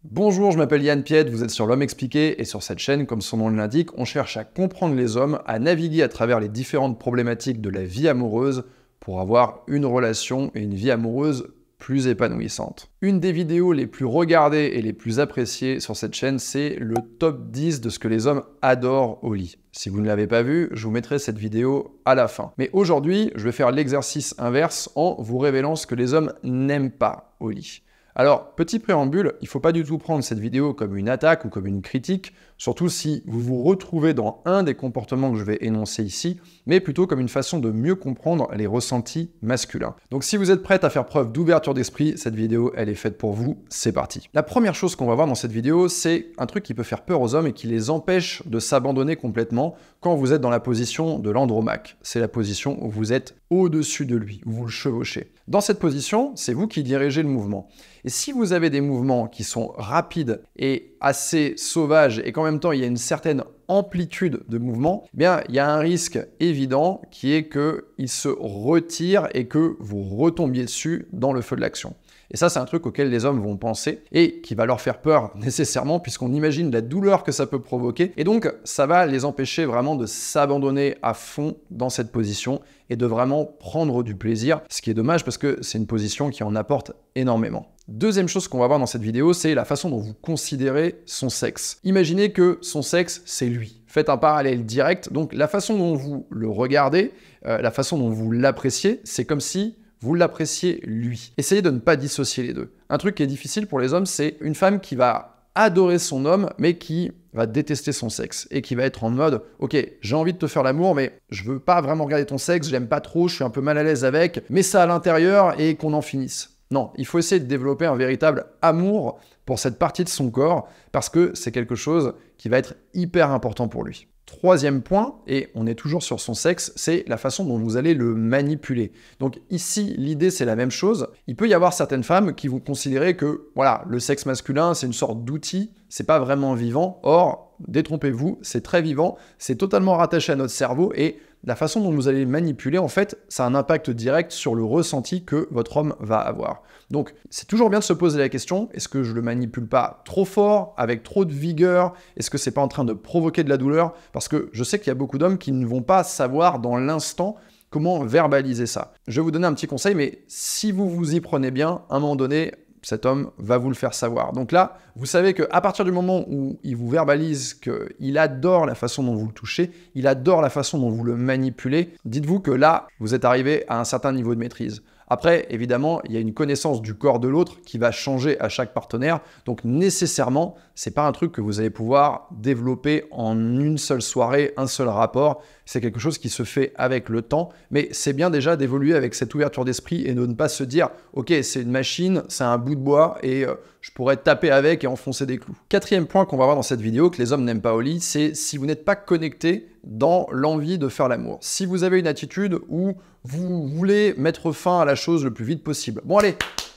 Bonjour, je m'appelle Yann Piette, vous êtes sur l'Homme Expliqué et sur cette chaîne, comme son nom l'indique, on cherche à comprendre les hommes, à naviguer à travers les différentes problématiques de la vie amoureuse pour avoir une relation et une vie amoureuse plus épanouissante. Une des vidéos les plus regardées et les plus appréciées sur cette chaîne, c'est le top 10 de ce que les hommes adorent au lit. Si vous ne l'avez pas vu, je vous mettrai cette vidéo à la fin. Mais aujourd'hui, je vais faire l'exercice inverse en vous révélant ce que les hommes n'aiment pas au lit. Alors, petit préambule, il ne faut pas du tout prendre cette vidéo comme une attaque ou comme une critique, surtout si vous vous retrouvez dans un des comportements que je vais énoncer ici, mais plutôt comme une façon de mieux comprendre les ressentis masculins. Donc si vous êtes prête à faire preuve d'ouverture d'esprit, cette vidéo, elle est faite pour vous, c'est parti. La première chose qu'on va voir dans cette vidéo, c'est un truc qui peut faire peur aux hommes et qui les empêche de s'abandonner complètement quand vous êtes dans la position de l'andromaque. C'est la position où vous êtes au-dessus de lui, où vous le chevauchez. Dans cette position, c'est vous qui dirigez le mouvement. Et si vous avez des mouvements qui sont rapides et assez sauvages et qu'en même temps il y a une certaine amplitude de mouvement, eh bien il y a un risque évident qui est qu'il se retire et que vous retombiez dessus dans le feu de l'action. Et ça, c'est un truc auquel les hommes vont penser et qui va leur faire peur nécessairement puisqu'on imagine la douleur que ça peut provoquer. Et donc, ça va les empêcher vraiment de s'abandonner à fond dans cette position et de vraiment prendre du plaisir, ce qui est dommage parce que c'est une position qui en apporte énormément. Deuxième chose qu'on va voir dans cette vidéo, c'est la façon dont vous considérez son sexe. Imaginez que son sexe, c'est lui. Faites un parallèle direct. Donc, la façon dont vous le regardez, la façon dont vous l'appréciez, c'est comme si vous l'appréciez lui. Essayez de ne pas dissocier les deux. Un truc qui est difficile pour les hommes, c'est une femme qui va adorer son homme, mais qui va détester son sexe et qui va être en mode « Ok, j'ai envie de te faire l'amour, mais je veux pas vraiment regarder ton sexe, je l'aime pas trop, je suis un peu mal à l'aise avec, mets ça à l'intérieur et qu'on en finisse. » Non, il faut essayer de développer un véritable amour pour cette partie de son corps parce que c'est quelque chose qui va être hyper important pour lui. Troisième point, et on est toujours sur son sexe, c'est la façon dont vous allez le manipuler. Donc ici, l'idée c'est la même chose. Il peut y avoir certaines femmes qui vont considérer que voilà, le sexe masculin c'est une sorte d'outil, c'est pas vraiment vivant. Or, détrompez-vous, c'est très vivant, c'est totalement rattaché à notre cerveau et la façon dont vous allez le manipuler, en fait, ça a un impact direct sur le ressenti que votre homme va avoir. Donc, c'est toujours bien de se poser la question, est-ce que je le manipule pas trop fort, avec trop de vigueur? Est-ce que c'est pas en train de provoquer de la douleur? Parce que je sais qu'il y a beaucoup d'hommes qui ne vont pas savoir dans l'instant comment verbaliser ça. Je vais vous donner un petit conseil, mais si vous vous y prenez bien, à un moment donné, cet homme va vous le faire savoir. Donc là, vous savez qu'à partir du moment où il vous verbalise qu'il adore la façon dont vous le touchez, il adore la façon dont vous le manipulez, dites-vous que là, vous êtes arrivé à un certain niveau de maîtrise. Après, évidemment, il y a une connaissance du corps de l'autre qui va changer à chaque partenaire. Donc nécessairement, c'est pas un truc que vous allez pouvoir développer en une seule soirée, un seul rapport. C'est quelque chose qui se fait avec le temps. Mais c'est bien déjà d'évoluer avec cette ouverture d'esprit et de ne pas se dire « Ok, c'est une machine, c'est un bout de bois et je pourrais taper avec et enfoncer des clous. » Quatrième point qu'on va voir dans cette vidéo que les hommes n'aiment pas au lit, c'est si vous n'êtes pas connecté dans l'envie de faire l'amour. Si vous avez une attitude où vous voulez mettre fin à la chose le plus vite possible. Bon allez,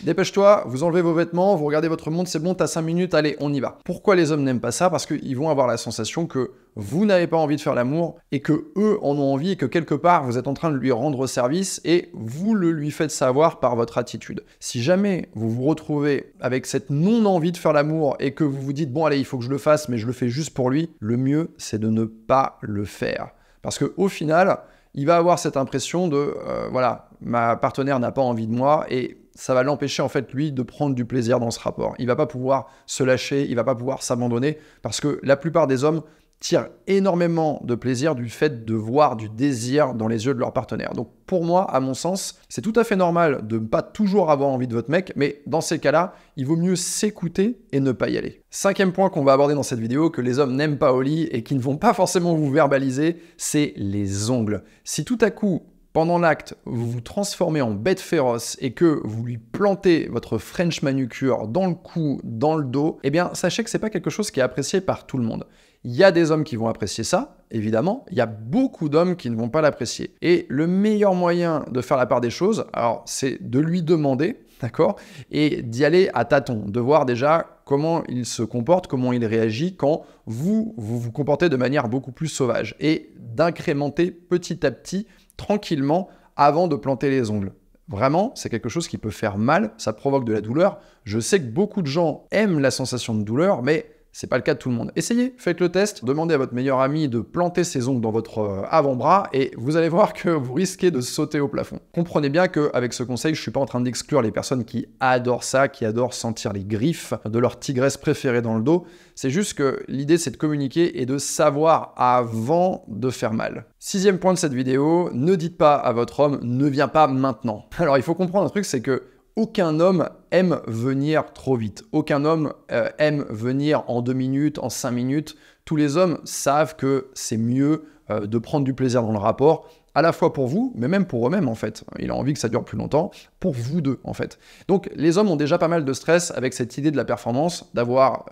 dépêche-toi, vous enlevez vos vêtements, vous regardez votre montre, c'est bon, t'as 5 minutes, allez, on y va. Pourquoi les hommes n'aiment pas ça? Parce qu'ils vont avoir la sensation que vous n'avez pas envie de faire l'amour et que eux en ont envie et que quelque part vous êtes en train de lui rendre service et vous le lui faites savoir par votre attitude. Si jamais vous vous retrouvez avec cette non-envie de faire l'amour et que vous vous dites bon allez, il faut que je le fasse mais je le fais juste pour lui, le mieux c'est de ne pas le faire. Parce qu'au final, il va avoir cette impression de voilà, ma partenaire n'a pas envie de moi et ça va l'empêcher en fait lui de prendre du plaisir dans ce rapport. Il va pas pouvoir se lâcher, il va pas pouvoir s'abandonner parce que la plupart des hommes tirent énormément de plaisir du fait de voir du désir dans les yeux de leur partenaire. Donc pour moi, à mon sens, c'est tout à fait normal de ne pas toujours avoir envie de votre mec, mais dans ces cas-là, il vaut mieux s'écouter et ne pas y aller. Cinquième point qu'on va aborder dans cette vidéo, que les hommes n'aiment pas au lit et qui ne vont pas forcément vous verbaliser, c'est les ongles. Si tout à coup, pendant l'acte, vous vous transformez en bête féroce et que vous lui plantez votre French manucure dans le cou, dans le dos, eh bien, sachez que c'est pas quelque chose qui est apprécié par tout le monde. Il y a des hommes qui vont apprécier ça, évidemment. Il y a beaucoup d'hommes qui ne vont pas l'apprécier. Et le meilleur moyen de faire la part des choses, alors, c'est de lui demander, d'accord, et d'y aller à tâtons, de voir déjà comment il se comporte, comment il réagit quand vous vous comportez de manière beaucoup plus sauvage et d'incrémenter petit à petit, tranquillement, avant de planter les ongles. Vraiment, c'est quelque chose qui peut faire mal, ça provoque de la douleur. Je sais que beaucoup de gens aiment la sensation de douleur, mais c'est pas le cas de tout le monde. Essayez, faites le test, demandez à votre meilleur ami de planter ses ongles dans votre avant-bras et vous allez voir que vous risquez de sauter au plafond. Comprenez bien qu'avec ce conseil, je suis pas en train d'exclure les personnes qui adorent ça, qui adorent sentir les griffes de leur tigresse préférée dans le dos. C'est juste que l'idée, c'est de communiquer et de savoir avant de faire mal. 6e point de cette vidéo, ne dites pas à votre homme « ne viens pas maintenant ». Alors, il faut comprendre un truc, c'est que aucun homme aime venir trop vite. Aucun homme aime venir en 2 minutes, en 5 minutes. Tous les hommes savent que c'est mieux de prendre du plaisir dans le rapport, à la fois pour vous, mais même pour eux-mêmes en fait. Il a envie que ça dure plus longtemps, pour vous deux en fait. Donc les hommes ont déjà pas mal de stress avec cette idée de la performance, d'avoir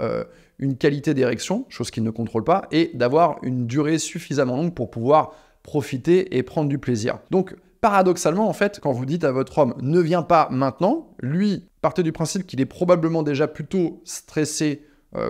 une qualité d'érection, chose qu'ils ne contrôlent pas, et d'avoir une durée suffisamment longue pour pouvoir profiter et prendre du plaisir. Donc paradoxalement, en fait, quand vous dites à votre homme « ne viens pas maintenant », lui, partez du principe qu'il est probablement déjà plutôt stressé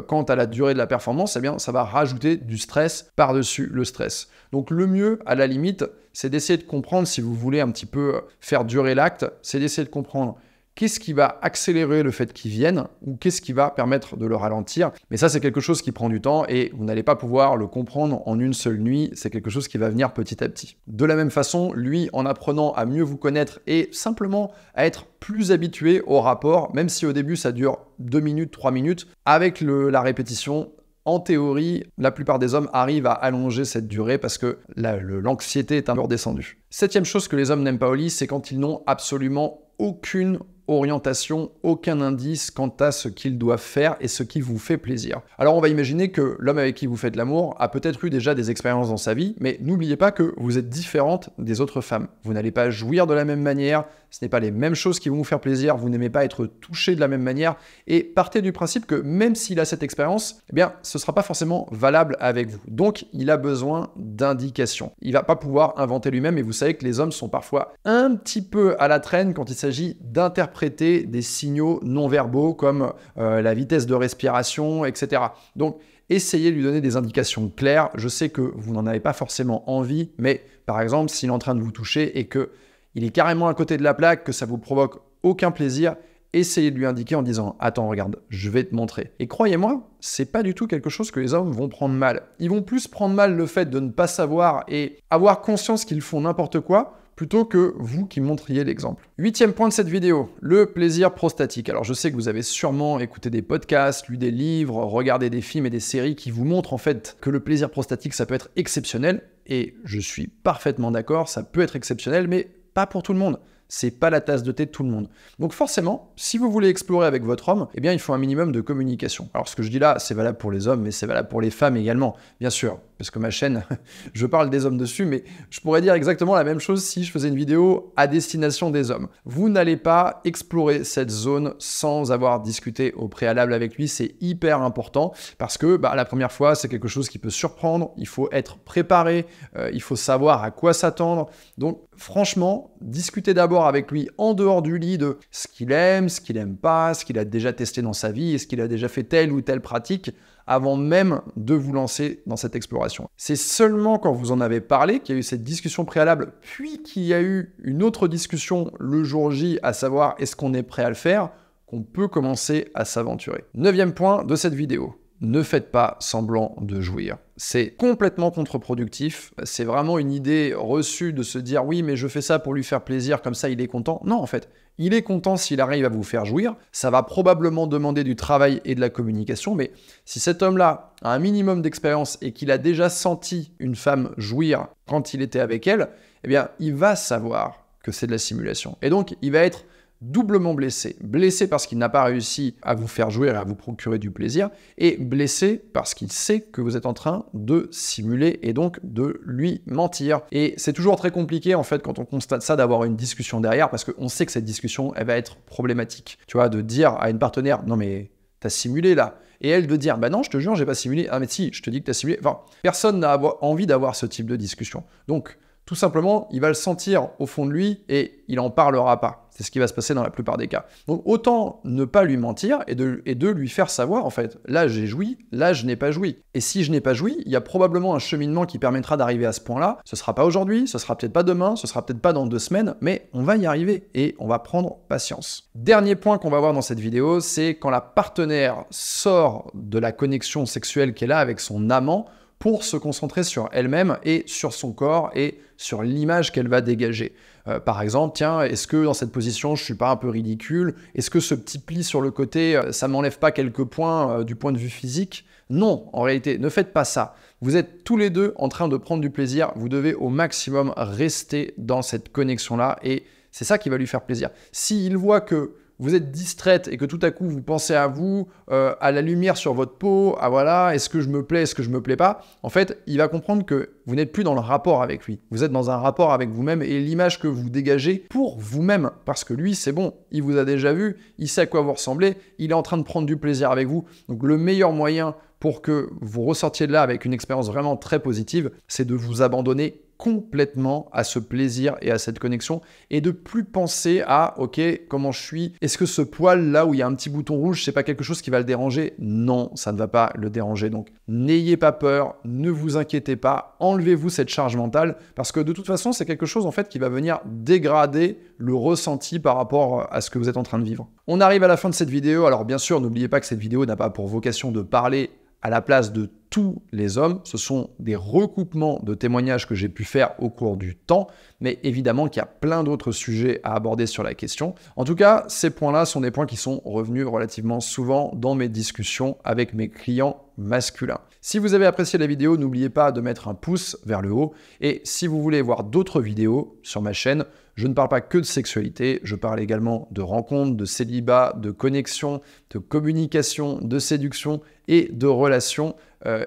quant à la durée de la performance, eh bien, ça va rajouter du stress par-dessus le stress. Donc le mieux, à la limite, c'est d'essayer de comprendre, si vous voulez un petit peu faire durer l'acte, c'est d'essayer de comprendre qu'est-ce qui va accélérer le fait qu'il vienne ou qu'est-ce qui va permettre de le ralentir. Mais ça, c'est quelque chose qui prend du temps et vous n'allez pas pouvoir le comprendre en une seule nuit. C'est quelque chose qui va venir petit à petit. De la même façon, lui, en apprenant à mieux vous connaître et simplement à être plus habitué au rapport, même si au début, ça dure 2 minutes, 3 minutes, avec la répétition, en théorie, la plupart des hommes arrivent à allonger cette durée parce que l'anxiété est un peu redescendue. 7e chose que les hommes n'aiment pas au lit, c'est quand ils n'ont absolument aucune orientation, aucun indice quant à ce qu'ils doivent faire et ce qui vous fait plaisir. Alors on va imaginer que l'homme avec qui vous faites l'amour a peut-être eu déjà des expériences dans sa vie, mais n'oubliez pas que vous êtes différente des autres femmes. Vous n'allez pas jouir de la même manière, ce n'est pas les mêmes choses qui vont vous faire plaisir, vous n'aimez pas être touché de la même manière, et partez du principe que même s'il a cette expérience, eh bien ce ne sera pas forcément valable avec vous. Donc il a besoin d'indications. Il ne va pas pouvoir inventer lui-même, et vous savez que les hommes sont parfois un petit peu à la traîne quand il s'agit d'interpréter des signaux non-verbaux comme la vitesse de respiration, etc. Donc, essayez de lui donner des indications claires. Je sais que vous n'en avez pas forcément envie, mais par exemple, s'il est en train de vous toucher et qu'il est carrément à côté de la plaque, que ça vous provoque aucun plaisir, essayez de lui indiquer en disant « Attends, regarde, je vais te montrer ». Et croyez-moi, c'est pas du tout quelque chose que les hommes vont prendre mal. Ils vont plus prendre mal le fait de ne pas savoir et avoir conscience qu'ils font n'importe quoi, plutôt que vous qui montriez l'exemple. 8e point de cette vidéo, le plaisir prostatique. Alors je sais que vous avez sûrement écouté des podcasts, lu des livres, regardé des films et des séries qui vous montrent en fait que le plaisir prostatique ça peut être exceptionnel, et je suis parfaitement d'accord, ça peut être exceptionnel, mais pas pour tout le monde. C'est pas la tasse de thé de tout le monde. Donc forcément, si vous voulez explorer avec votre homme, eh bien il faut un minimum de communication. Alors ce que je dis là, c'est valable pour les hommes, mais c'est valable pour les femmes également, bien sûr. Parce que ma chaîne, je parle des hommes dessus, mais je pourrais dire exactement la même chose si je faisais une vidéo à destination des hommes. Vous n'allez pas explorer cette zone sans avoir discuté au préalable avec lui, c'est hyper important, parce que la première fois, c'est quelque chose qui peut surprendre, il faut être préparé, il faut savoir à quoi s'attendre. Donc franchement, discutez d'abord avec lui en dehors du lit de ce qu'il aime pas, ce qu'il a déjà testé dans sa vie, est-ce qu'il a déjà fait telle ou telle pratique, avant même de vous lancer dans cette exploration. C'est seulement quand vous en avez parlé, qu'il y a eu cette discussion préalable, puis qu'il y a eu une autre discussion le jour J, à savoir est-ce qu'on est prêt à le faire, qu'on peut commencer à s'aventurer. 9e point de cette vidéo. Ne faites pas semblant de jouir. C'est complètement contre-productif. C'est vraiment une idée reçue de se dire « oui, mais je fais ça pour lui faire plaisir, comme ça il est content ». Non, en fait, il est content s'il arrive à vous faire jouir. Ça va probablement demander du travail et de la communication, mais si cet homme-là a un minimum d'expérience et qu'il a déjà senti une femme jouir quand il était avec elle, eh bien, il va savoir que c'est de la simulation. Et donc, il va être doublement blessé. Blessé parce qu'il n'a pas réussi à vous faire jouir et à vous procurer du plaisir, et blessé parce qu'il sait que vous êtes en train de simuler et donc de lui mentir. Et c'est toujours très compliqué en fait quand on constate ça d'avoir une discussion derrière, parce qu'on sait que cette discussion elle va être problématique. Tu vois, de dire à une partenaire « non mais t'as simulé là », et elle de dire « bah non je te jure j'ai pas simulé », « ah mais si je te dis que t'as simulé », enfin personne n'a envie d'avoir ce type de discussion. Donc Tout simplement, il va le sentir au fond de lui et il n'en parlera pas. C'est ce qui va se passer dans la plupart des cas. Donc autant ne pas lui mentir et de lui faire savoir, en fait, là j'ai joui, là je n'ai pas joui. Et si je n'ai pas joui, il y a probablement un cheminement qui permettra d'arriver à ce point-là. Ce sera pas aujourd'hui, ce sera peut-être pas demain, ce sera peut-être pas dans 2 semaines, mais on va y arriver et on va prendre patience. Dernier point qu'on va voir dans cette vidéo, c'est quand la partenaire sort de la connexion sexuelle qu'elle a avec son amant, pour se concentrer sur elle-même et sur son corps et sur l'image qu'elle va dégager. Par exemple, tiens, est-ce que dans cette position, je suis pas un peu ridicule? Est-ce que ce petit pli sur le côté, ça m'enlève pas quelques points du point de vue physique? Non, en réalité, ne faites pas ça. Vous êtes tous les deux en train de prendre du plaisir. Vous devez au maximum rester dans cette connexion-là et c'est ça qui va lui faire plaisir. S'il voit que vous êtes distraite et que tout à coup vous pensez à vous, à la lumière sur votre peau, à voilà, est-ce que je me plais, est-ce que je me plais pas? En fait, il va comprendre que vous n'êtes plus dans le rapport avec lui. Vous êtes dans un rapport avec vous-même et l'image que vous dégagez pour vous-même. Parce que lui, c'est bon, il vous a déjà vu, il sait à quoi vous ressemblez, il est en train de prendre du plaisir avec vous. Donc le meilleur moyen pour que vous ressortiez de là avec une expérience vraiment très positive, c'est de vous abandonner complètement à ce plaisir et à cette connexion et de plus penser à ok, comment je suis, est-ce que ce poil là où il y a un petit bouton rouge, c'est pas quelque chose qui va le déranger? Non, ça ne va pas le déranger. Donc n'ayez pas peur, ne vous inquiétez pas, enlevez-vous cette charge mentale parce que de toute façon c'est quelque chose en fait qui va venir dégrader le ressenti par rapport à ce que vous êtes en train de vivre. On arrive à la fin de cette vidéo. Alors bien sûr, n'oubliez pas que cette vidéo n'a pas pour vocation de parler à la place de tous les hommes. Ce sont des recoupements de témoignages que j'ai pu faire au cours du temps, mais évidemment qu'il y a plein d'autres sujets à aborder sur la question. En tout cas, ces points-là sont des points qui sont revenus relativement souvent dans mes discussions avec mes clients masculins. Si vous avez apprécié la vidéo, n'oubliez pas de mettre un pouce vers le haut. Et si vous voulez voir d'autres vidéos sur ma chaîne, je ne parle pas que de sexualité, je parle également de rencontres, de célibat, de connexion, de communication, de séduction et de relations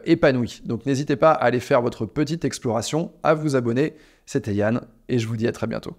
épanouies. Donc n'hésitez pas à aller faire votre petite exploration, à vous abonner. C'était Yann et je vous dis à très bientôt.